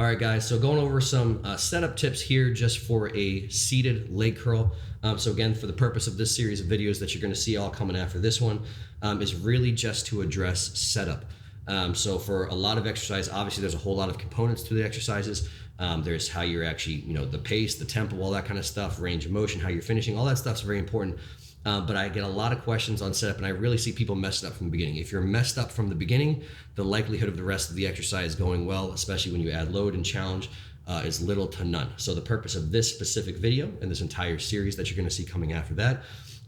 All right, guys, so going over some setup tips here just for a seated leg curl. So again, for the purpose of this series of videos that you're gonna see all coming after this one, is really just to address setup. So for a lot of exercise, obviously there's a whole lot of components to the exercises. There's how you're actually, the pace, the tempo, all that kind of stuff, range of motion, how you're finishing, all that stuff's very important. But I get a lot of questions on setup, and I really see people messed up from the beginning. If you're messed up from the beginning, the likelihood of the rest of the exercise going well, especially when you add load and challenge, is little to none. So the purpose of this specific video and this entire series that you're going to see coming after that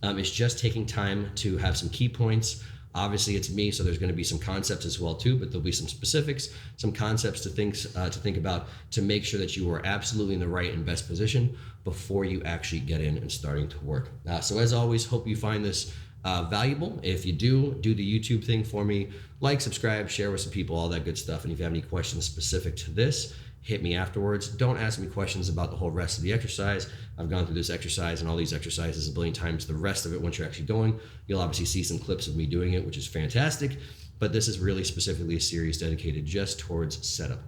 is just taking time to have some key points. Obviously, it's me, so there's going to be some concepts as well too, but there'll be some specifics, some concepts to think about to make sure that you are absolutely in the right and best position before you actually get in and starting to work. So as always, hope you find this valuable. If you do the YouTube thing for me, like, subscribe, share with some people, all that good stuff. And if you have any questions specific to this, hit me afterwards. Don't ask me questions about the whole rest of the exercise. I've gone through this exercise and all these exercises a billion times. The rest of it, once you're actually going, you'll obviously see some clips of me doing it, which is fantastic. But this is really specifically a series dedicated just towards setup.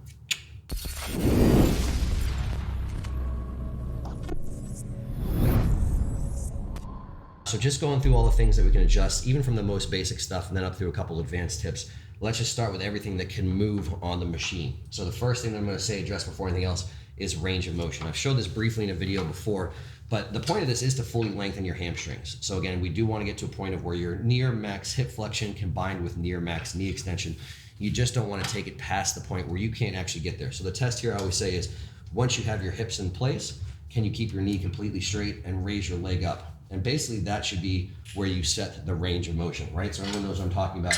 So just going through all the things that we can adjust, even from the most basic stuff and then up through a couple advanced tips. Let's just start with everything that can move on the machine. So the first thing that I'm going to say, address before anything else, is range of motion. I've showed this briefly in a video before, but the point of this is to fully lengthen your hamstrings. So again, we do want to get to a point of where you're near max hip flexion combined with near max knee extension. You just don't want to take it past the point where you can't actually get there. So the test here I always say is, once you have your hips in place, can you keep your knee completely straight and raise your leg up? And basically that should be where you set the range of motion, right? So everyone knows what I'm talking about.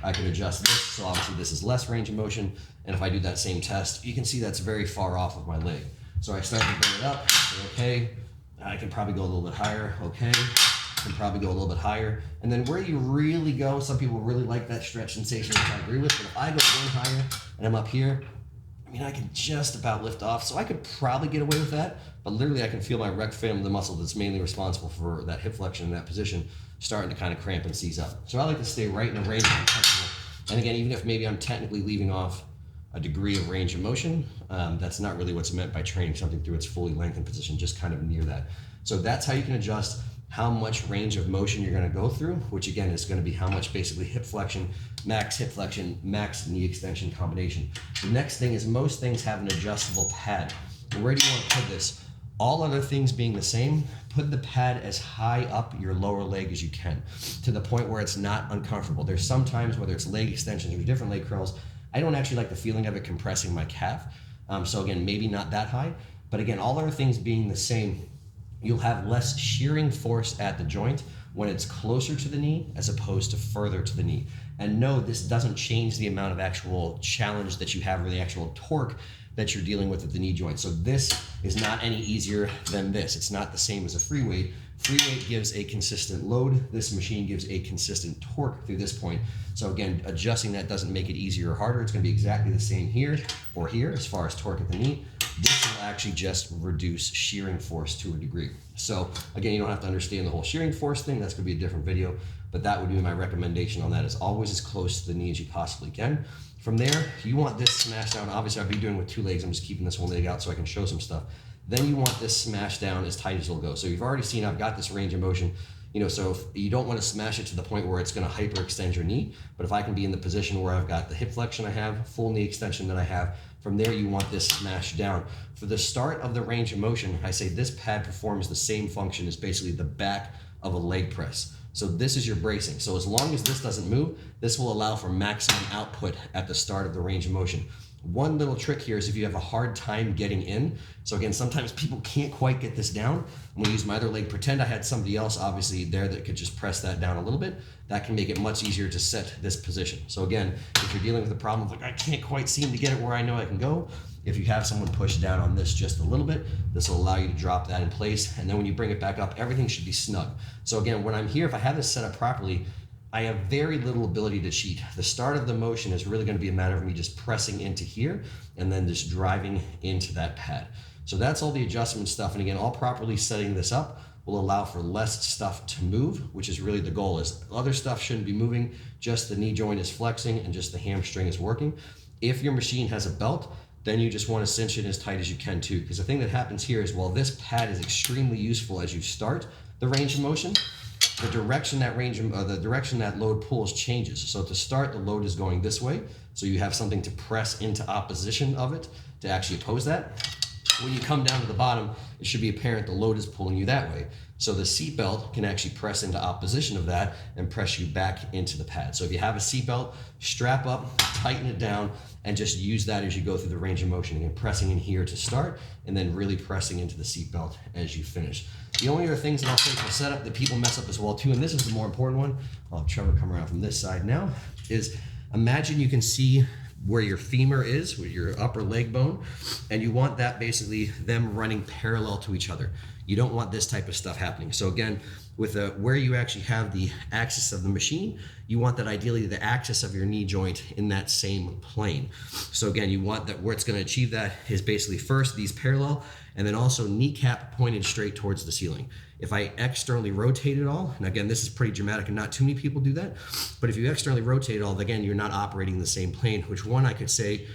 I can adjust this, so obviously this is less range of motion. And if I do that same test, you can see that's very far off of my leg. So I start to bring it up, okay. I can probably go a little bit higher, okay. I can probably go a little bit higher. And then where you really go, some people really like that stretch sensation, which I agree with, but if I go one higher and I'm up here, I can just about lift off, so I could probably get away with that, but literally I can feel my rec fem, the muscle that's mainly responsible for that hip flexion in that position, starting to kind of cramp and seize up. So I like to stay right in a range I'm comfortable. And again, even if maybe I'm technically leaving off a degree of range of motion, that's not really what's meant by training something through its fully lengthened position, just kind of near that. So that's how you can adjust how much range of motion you're going to go through, which again is going to be how much basically hip flexion, max knee extension combination. The next thing is most things have an adjustable pad. And where do you want to put this? All other things being the same, put the pad as high up your lower leg as you can, to the point where it's not uncomfortable. There's sometimes, whether it's leg extensions or different leg curls, I don't actually like the feeling of it compressing my calf. So again, maybe not that high, but again, all other things being the same, you'll have less shearing force at the joint when it's closer to the knee as opposed to further to the knee. And no, this doesn't change the amount of actual challenge that you have or the actual torque that you're dealing with at the knee joint. So this is not any easier than this. It's not the same as a free weight. Free weight gives a consistent load. This machine gives a consistent torque through this point. So again, adjusting that doesn't make it easier or harder. It's gonna be exactly the same here or here as far as torque at the knee. This will actually just reduce shearing force to a degree. So again, you don't have to understand the whole shearing force thing. That's gonna be a different video, but that would be my recommendation on that, is always as close to the knee as you possibly can. From there, you want this smashed down. Obviously, I'll be doing with two legs. I'm just keeping this one leg out so I can show some stuff. Then you want this smashed down as tight as it'll go. So you've already seen I've got this range of motion. So if you don't want to smash it to the point where it's going to hyperextend your knee, but if I can be in the position where I've got the hip flexion I have, full knee extension that I have, from there you want this smashed down. For the start of the range of motion, I say this pad performs the same function as basically the back of a leg press. So this is your bracing. So as long as this doesn't move, this will allow for maximum output at the start of the range of motion. One little trick here is if you have a hard time getting in. So again, sometimes people can't quite get this down. I'm gonna use my other leg. Pretend I had somebody else obviously there that could just press that down a little bit. That can make it much easier to set this position. So again, if you're dealing with a problem of like, I can't quite seem to get it where I know I can go, if you have someone push down on this just a little bit, this will allow you to drop that in place. And then when you bring it back up, everything should be snug. So again, when I'm here, if I have this set up properly, I have very little ability to cheat. The start of the motion is really going to be a matter of me just pressing into here and then just driving into that pad. So that's all the adjustment stuff. And again, all properly setting this up will allow for less stuff to move, which is really the goal. Is other stuff shouldn't be moving, just the knee joint is flexing and just the hamstring is working. If your machine has a belt, then you just want to cinch it as tight as you can too, because the thing that happens here is while this pad is extremely useful as you start the range of motion, the direction that load pulls changes. So to start, the load is going this way, so you have something to press into opposition of it to actually oppose that. When you come down to the bottom, it should be apparent the load is pulling you that way. So the seatbelt can actually press into opposition of that and press you back into the pad. So if you have a seatbelt, strap up, tighten it down, and just use that as you go through the range of motion. Again, pressing in here to start, and then really pressing into the seatbelt as you finish. The only other things that I'll say for setup that people mess up as well too, and this is the more important one, I'll have Trevor come around from this side now, is imagine you can see where your femur is, with your upper leg bone, and you want that basically them running parallel to each other. You don't want this type of stuff happening. So again, with where you actually have the axis of the machine, you want that ideally the axis of your knee joint in that same plane. So again, you want that where it's going to achieve that is basically first these parallel, and then also kneecap pointed straight towards the ceiling. If I externally rotate it all, and again, this is pretty dramatic and not too many people do that, but if you externally rotate it all, again, you're not operating in the same plane, which one, I could say,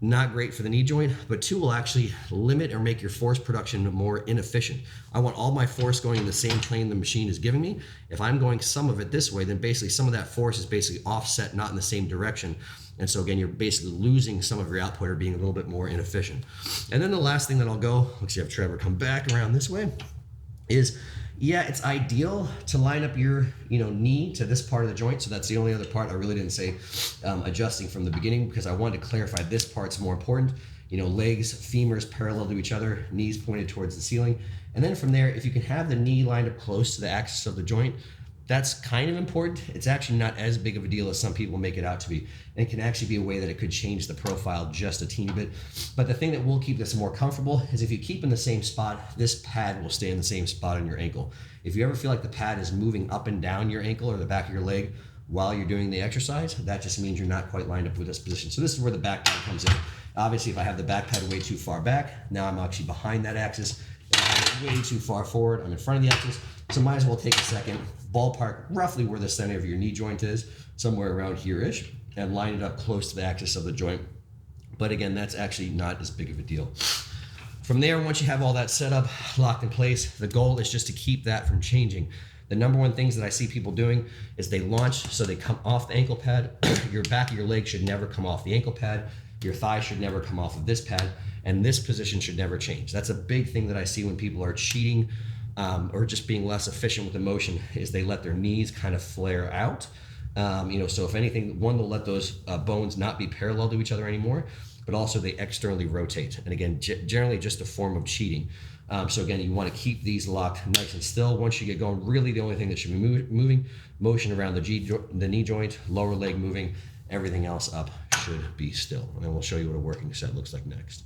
not great for the knee joint, but two, will actually limit or make your force production more inefficient. I want all my force going in the same plane the machine is giving me. If I'm going some of it this way, then basically some of that force is basically offset, not in the same direction. And so again, you're basically losing some of your output or being a little bit more inefficient. And then the last thing that I'll go, let's see, have Trevor come back around this way, is yeah, it's ideal to line up your knee to this part of the joint. So that's the only other part I really didn't say adjusting from the beginning, because I wanted to clarify this part's more important. Legs, femurs parallel to each other, knees pointed towards the ceiling. And then from there, if you can have the knee lined up close to the axis of the joint, that's kind of important. It's actually not as big of a deal as some people make it out to be. And it can actually be a way that it could change the profile just a teeny bit. But the thing that will keep this more comfortable is if you keep in the same spot, this pad will stay in the same spot on your ankle. If you ever feel like the pad is moving up and down your ankle or the back of your leg while you're doing the exercise, that just means you're not quite lined up with this position. So this is where the back pad comes in. Obviously, if I have the back pad way too far back, now I'm actually behind that axis. If I have it way too far forward, I'm in front of the axis. So might as well take a second, ballpark roughly where the center of your knee joint is, somewhere around here-ish, and line it up close to the axis of the joint. But again, that's actually not as big of a deal. From there, once you have all that set up, locked in place, the goal is just to keep that from changing. The number one things that I see people doing is they launch, so they come off the ankle pad. Your back of your leg should never come off the ankle pad. Your thigh should never come off of this pad, and this position should never change. That's a big thing that I see when people are cheating or just being less efficient with the motion, is they let their knees kind of flare out. So if anything, one, they'll let those bones not be parallel to each other anymore, but also they externally rotate. And again, generally just a form of cheating. So again, you want to keep these locked nice and still. Once you get going, really the only thing that should be moving, motion around the knee joint, lower leg moving, everything else up should be still. And then we'll show you what a working set looks like next.